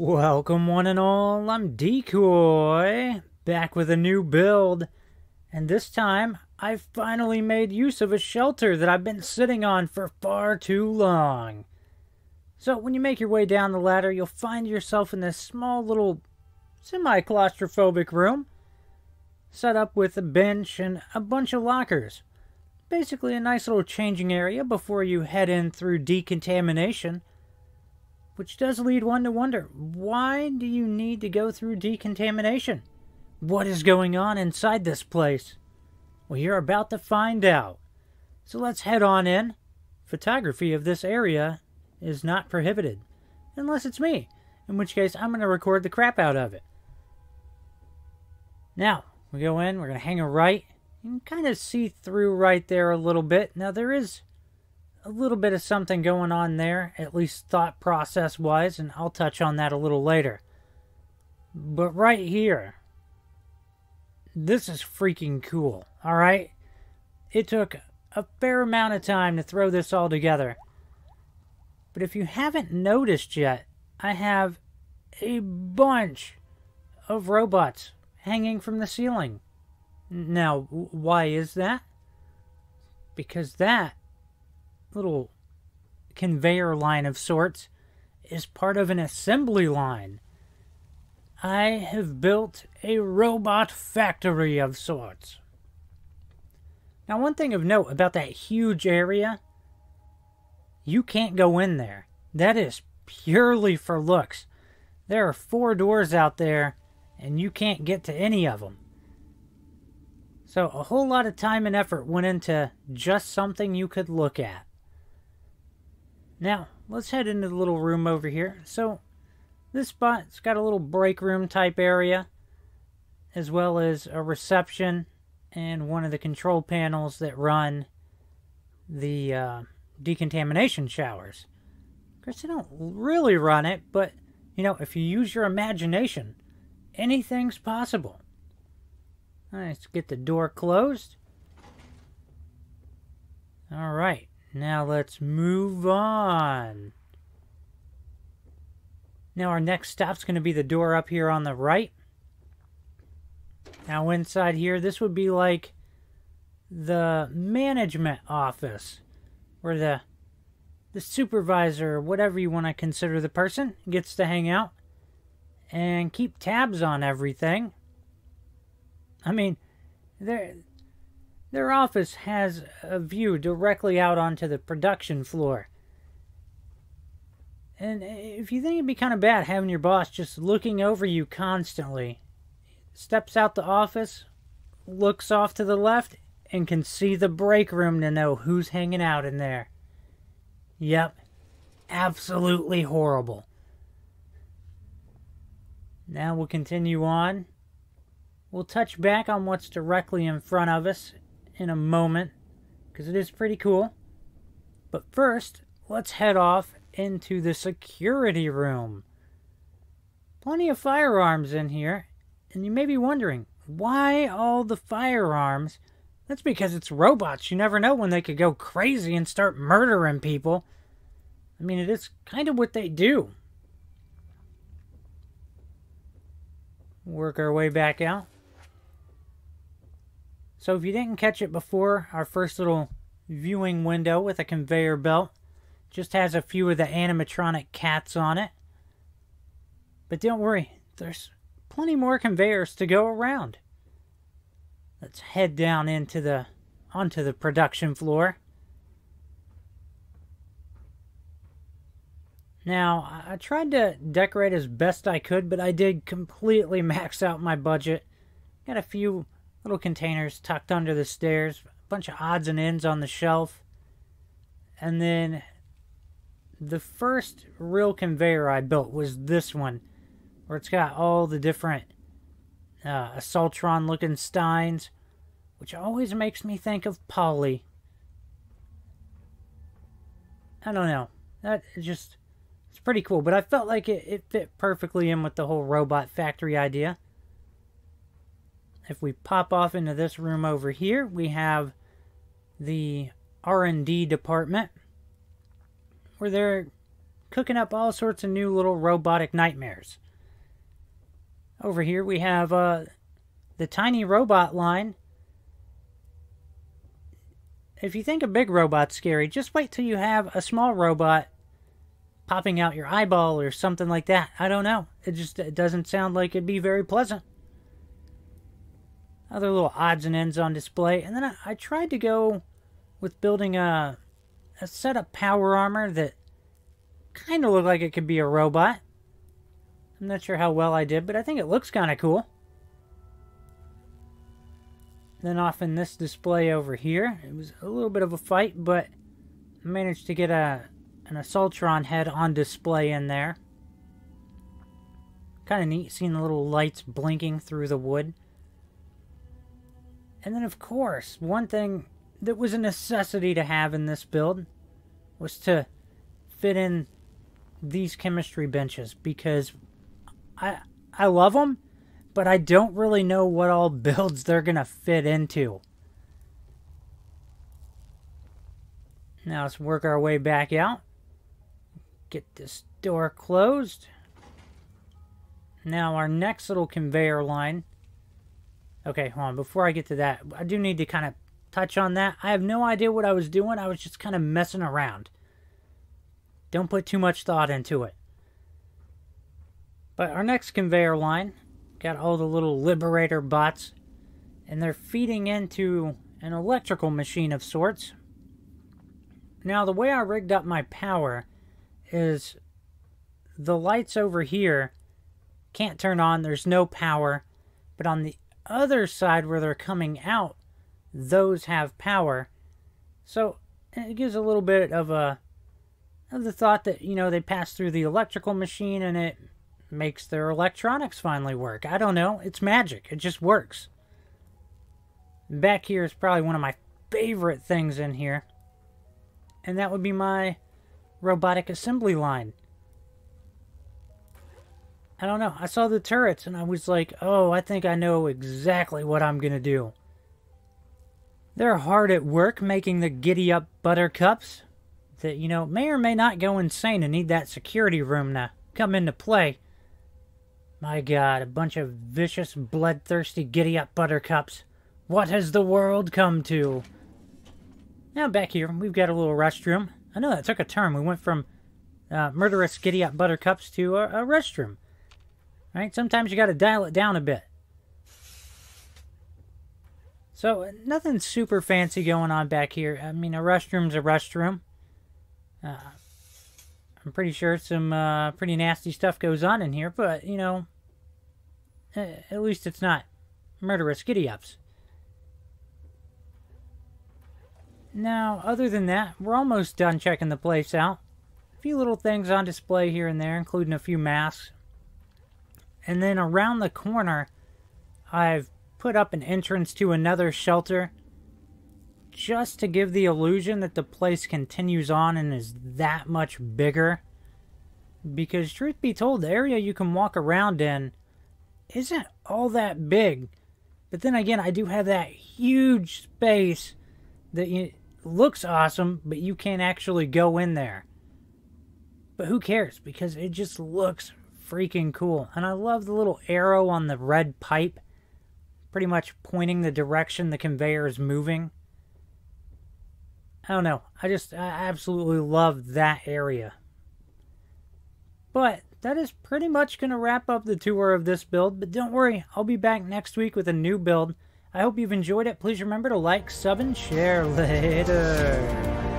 Welcome one and all, I'm Decoy, back with a new build, and this time I've finally made use of a shelter that I've been sitting on for far too long. So when you make your way down the ladder, you'll find yourself in this small little semi-claustrophobic room, set up with a bench and a bunch of lockers. Basically a nice little changing area before you head in through decontamination. Which does lead one to wonder, why do you need to go through decontamination? What is going on inside this place? Well, you're about to find out. So let's head on in. Photography of this area is not prohibited. Unless it's me, in which case I'm going to record the crap out of it. Now, we go in, we're going to hang a right. You can kind of see through right there a little bit. Now, there is a little bit of something going on there, at least thought process wise, and I'll touch on that a little later. But right here, this is freaking cool, alright? It took a fair amount of time to throw this all together. But if you haven't noticed yet, I have a bunch of robots hanging from the ceiling. Now, why is that? Because that little conveyor line of sorts is part of an assembly line. I have built a robot factory of sorts. Now, one thing of note about that huge area, you can't go in there. That is purely for looks. There are 4 doors out there, and you can't get to any of them. So a whole lot of time and effort went into just something you could look at. Now, let's head into the little room over here. So, this spot's got a little break room type area, as well as a reception and one of the control panels that run the decontamination showers. Of course, they don't really run it, but, you know, if you use your imagination, anything's possible. Let's get the door closed. Alright. Now let's move on. Now our next stop's going to be the door up here on the right. Now inside here, this would be like the management office, where the supervisor, or whatever you want to consider the person, gets to hang out and keep tabs on everything. I mean, their office has a view directly out onto the production floor. And if you think it'd be kind of bad having your boss just looking over you constantly, steps out the office, looks off to the left, and can see the break room to know who's hanging out in there. Yep, absolutely horrible. Now we'll continue on. We'll touch back on what's directly in front of us in a moment, because it is pretty cool. But first, let's head off into the security room. Plenty of firearms in here, and you may be wondering, why all the firearms? That's because it's robots. You never know when they could go crazy and start murdering people. I mean, it is kind of what they do. Work our way back out. So if you didn't catch it before, our first little viewing window with a conveyor belt just has a few of the animatronic cats on it. But don't worry, there's plenty more conveyors to go around. Let's head down onto the production floor. Now, I tried to decorate as best I could, but I did completely max out my budget. Got a few little containers tucked under the stairs, a bunch of odds and ends on the shelf. And then the first real conveyor I built was this one, where it's got all the different Assaultron looking steins, which always makes me think of Polly. I don't know. It's pretty cool, but I felt like it fit perfectly in with the whole robot factory idea. If we pop off into this room over here, we have the R&D department, where they're cooking up all sorts of new little robotic nightmares. Over here we have the tiny robot line. If you think a big robot's scary, just wait till you have a small robot popping out your eyeball or something like that. I don't know. It doesn't sound like it'd be very pleasant. Other little odds and ends on display. And then I tried to go with building a set of power armor that kind of looked like it could be a robot. I'm not sure how well I did, but I think it looks kind of cool. Then off in this display over here, it was a little bit of a fight, but I managed to get an Assaultron head on display in there. Kind of neat seeing the little lights blinking through the wood. And then, of course, one thing that was a necessity to have in this build was to fit in these chemistry benches, because I love them, but I don't really know what all builds they're going to fit into. Now let's work our way back out. Get this door closed. Now our next little conveyor line. Okay, hold on. Before I get to that, I do need to kind of touch on that. I have no idea what I was doing. I was just kind of messing around. Don't put too much thought into it. But our next conveyor line, got all the little Liberator bots, and they're feeding into an electrical machine of sorts. Now, the way I rigged up my power is the lights over here can't turn on. There's no power. But on the other side where they're coming out, those have power. So it gives a little bit of the thought that, you know, they pass through the electrical machine and it makes their electronics finally work. I don't know. It's magic. It just works. Back here is probably one of my favorite things in here. And that would be my robotic assembly line. I don't know. I saw the turrets and I was like, oh, I think I know exactly what I'm going to do. They're hard at work making the giddy-up buttercups that, you know, may or may not go insane and need that security room to come into play. My God, a bunch of vicious, bloodthirsty giddy-up buttercups. What has the world come to? Now back here, we've got a little restroom. I know that took a turn. We went from murderous giddy-up buttercups to a restroom. Right? Sometimes you got to dial it down a bit. So, nothing super fancy going on back here. I mean, a restroom's a restroom. I'm pretty sure some pretty nasty stuff goes on in here, but, you know, at least it's not murderous giddy-ups. Now, other than that, we're almost done checking the place out. A few little things on display here and there, including a few masks. And then around the corner, I've put up an entrance to another shelter just to give the illusion that the place continues on and is that much bigger. Because truth be told, the area you can walk around in isn't all that big. But then again, I do have that huge space that looks awesome, but you can't actually go in there. But who cares? Because it just looks freaking cool. And I love the little arrow on the red pipe, pretty much pointing the direction the conveyor is moving. I don't know. I absolutely love that area. But that is pretty much going to wrap up the tour of this build. But don't worry, I'll be back next week with a new build. I hope you've enjoyed it. Please remember to like, sub, and share. Later.